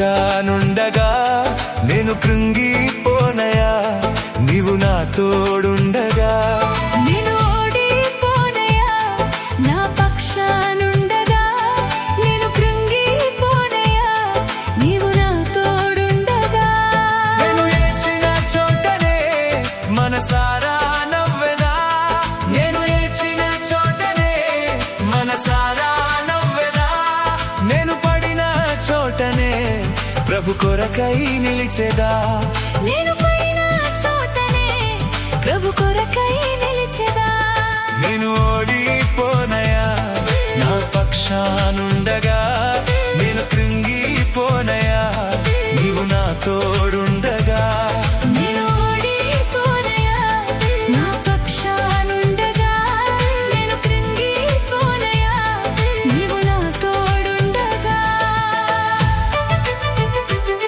పక్షానుండగా నేను కృంగిపోనయా, నీవు నా తోడుండగా. నేను ఓడిపోనయా, నా పక్షానుండగా నేను కృంగిపోనయా, నీవు నా తోడుండగా. నేను ఏడ్చిన చోటనే మనసారా నవ్వెనా, నేను ఏడ్చిన చోటనే మనసారా నవ్వెనా, నేను పడిన చోటనే ప్రభు కొరకై నిలిచెదా. నేను పడిన చోటనే ప్రభు కొరకై నిలిచెదా. నేను ఓడిపోనయా, నా పక్షానుండగా నేను కృంగిపోనయా, నీవు నా తోడు